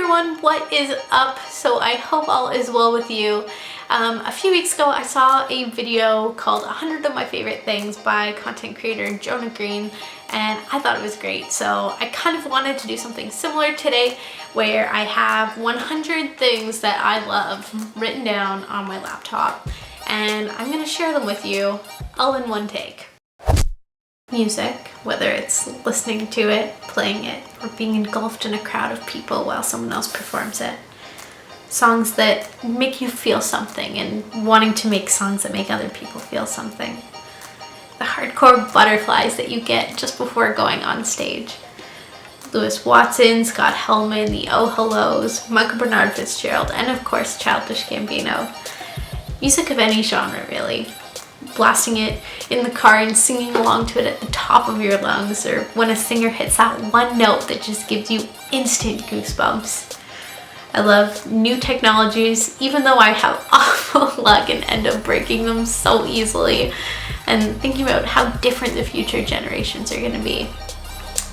everyone, what is up? So I hope all is well with you. A few weeks ago I saw a video called 100 of my favorite things by content creator Jonah, and I thought it was great. So I kind of wanted to do something similar today where I have 100 things that I love written down on my laptop, and I'm going to share them with you all in one take. Music, whether it's listening to it, playing it, or being engulfed in a crowd of people while someone else performs it. Songs that make you feel something and wanting to make songs that make other people feel something. The hardcore butterflies that you get just before going on stage. Lewis Watson, Scott Hellman, the Oh Hellos, Michael Bernard Fitzgerald, and of course Childish Gambino. Music of any genre, really. Blasting it in the car and singing along to it at the top of your lungs, or when a singer hits that one note that just gives you instant goosebumps. I love new technologies, even though I have awful luck and end up breaking them so easily, and thinking about how different the future generations are going to be.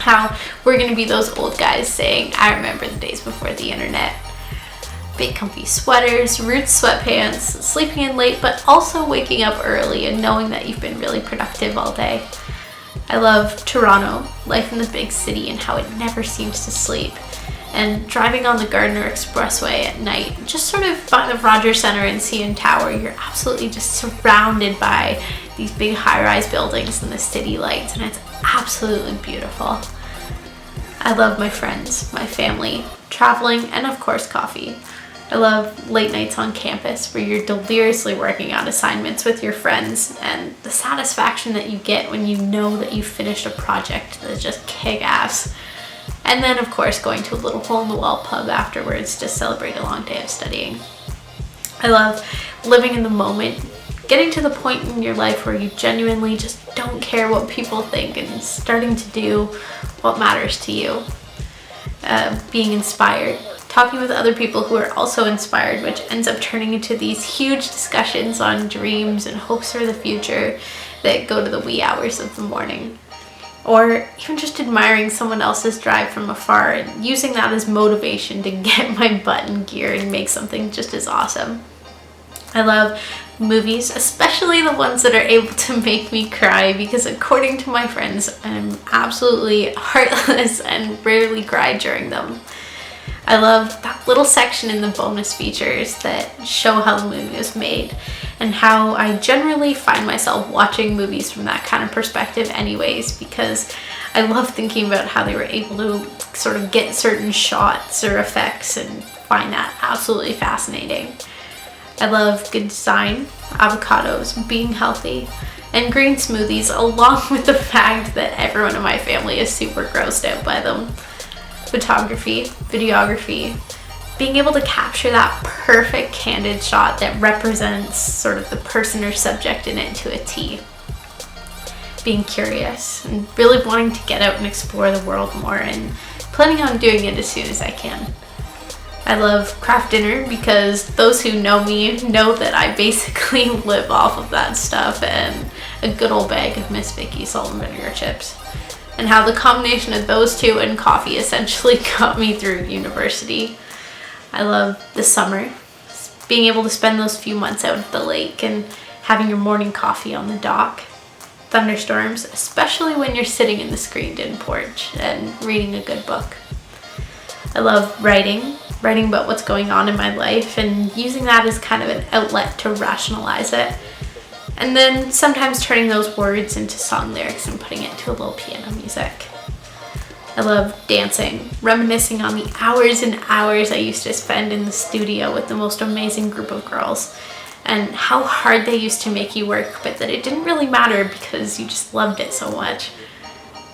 How we're going to be those old guys saying, I remember the days before the internet. Big comfy sweaters, Roots sweatpants, sleeping in late but also waking up early and knowing that you've been really productive all day. I love Toronto, life in the big city and how it never seems to sleep. And driving on the Gardiner Expressway at night, just sort of by the Rogers Centre and CN Tower, you're absolutely just surrounded by these big high-rise buildings and the city lights, and it's absolutely beautiful. I love my friends, my family, traveling, and of course coffee. I love late nights on campus where you're deliriously working on assignments with your friends, and the satisfaction that you get when you know that you've finished a project that's just kick-ass. And then of course going to a little hole-in-the-wall pub afterwards to celebrate a long day of studying. I love living in the moment, getting to the point in your life where you genuinely just don't care what people think and starting to do what matters to you. Being inspired. Talking with other people who are also inspired, which ends up turning into these huge discussions on dreams and hopes for the future that go to the wee hours of the morning. Or even just admiring someone else's drive from afar and using that as motivation to get my butt in gear and make something just as awesome. I love movies, especially the ones that are able to make me cry, because according to my friends, I'm absolutely heartless and rarely cry during them. I love that little section in the bonus features that show how the movie was made, and how I generally find myself watching movies from that kind of perspective anyways, because I love thinking about how they were able to sort of get certain shots or effects and find that absolutely fascinating. I love good design, avocados, being healthy, and green smoothies, along with the fact that everyone in my family is super grossed out by them. Photography, videography, being able to capture that perfect candid shot that represents sort of the person or subject in it to a T. Being curious and really wanting to get out and explore the world more, and planning on doing it as soon as I can. I love craft dinner because those who know me know that I basically live off of that stuff and a good old bag of Miss Vicky's salt and vinegar chips. And how the combination of those two and coffee essentially got me through university. I love the summer, being able to spend those few months out at the lake and having your morning coffee on the dock. Thunderstorms, especially when you're sitting in the screened-in porch and reading a good book. I love writing about what's going on in my life and using that as kind of an outlet to rationalize it. And then sometimes turning those words into song lyrics and putting it to a little piano music. I love dancing, reminiscing on the hours and hours I used to spend in the studio with the most amazing group of girls, and how hard they used to make you work, but that it didn't really matter because you just loved it so much.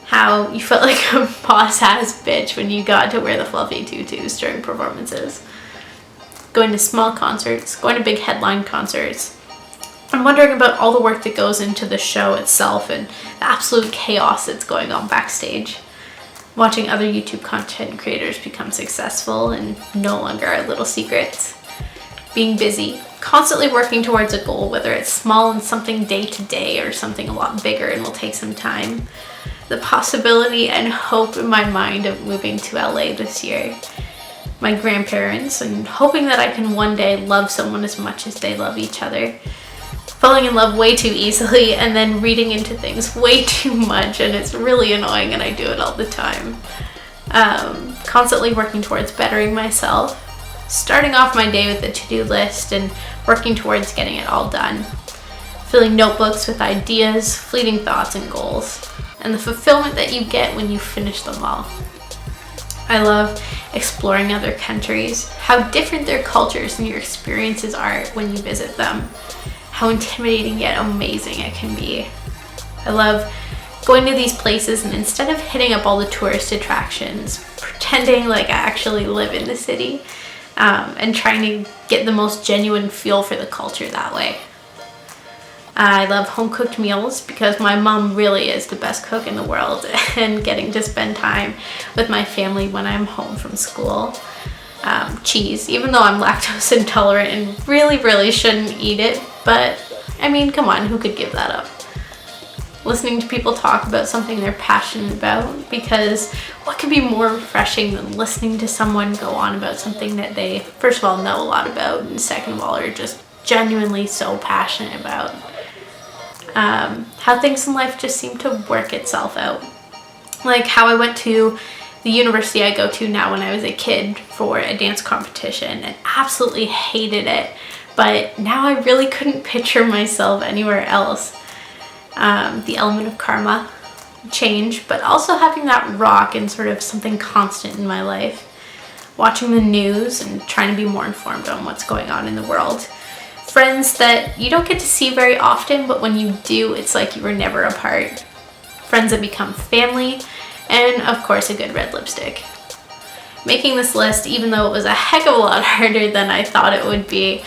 How you felt like a boss-ass bitch when you got to wear the fluffy tutus during performances. Going to small concerts, going to big headline concerts. I'm wondering about all the work that goes into the show itself and the absolute chaos that's going on backstage. Watching other YouTube content creators become successful and no longer are little secrets. Being busy, constantly working towards a goal, whether it's small and something day to day or something a lot bigger and will take some time. The possibility and hope in my mind of moving to LA this year. my grandparents, and hoping that I can one day love someone as much as they love each other. Falling in love way too easily and then reading into things way too much, and it's really annoying and I do it all the time. Constantly working towards bettering myself, starting off my day with a to-do list and working towards getting it all done. Filling notebooks with ideas, fleeting thoughts, and goals, and the fulfillment that you get when you finish them all. I love exploring other countries, how different their cultures and your experiences are when you visit them, how intimidating yet amazing it can be. I love going to these places and instead of hitting up all the tourist attractions, pretending like I actually live in the city, and trying to get the most genuine feel for the culture that way. I love home-cooked meals because my mom really is the best cook in the world, and getting to spend time with my family when I'm home from school. Cheese, even though I'm lactose intolerant and really shouldn't eat it, but I mean, come on, who could give that up? Listening to people talk about something they're passionate about, because what could be more refreshing than listening to someone go on about something that they, first of all, know a lot about, and second of all, are just genuinely so passionate about. How things in life just seem to work itself out. Like how I went to the university I go to now when I was a kid for a dance competition and absolutely hated it, but now I really couldn't picture myself anywhere else. The element of karma, change, but also having that rock and sort of something constant in my life. Watching the news and trying to be more informed on what's going on in the world. Friends that you don't get to see very often, but when you do, it's like you were never apart. Friends that become family, and of course a good red lipstick. Making this list, even though it was a heck of a lot harder than I thought it would be,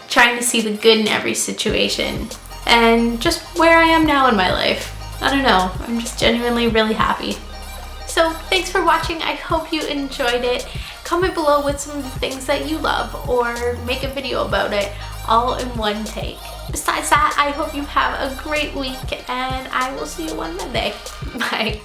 trying to see the good in every situation, and just where I am now in my life. I don't know, I'm just genuinely really happy. So thanks for watching, I hope you enjoyed it. Comment below with some of the things that you love, or make a video about it, all in one take. Besides that, I hope you have a great week, and I will see you on Monday. Bye.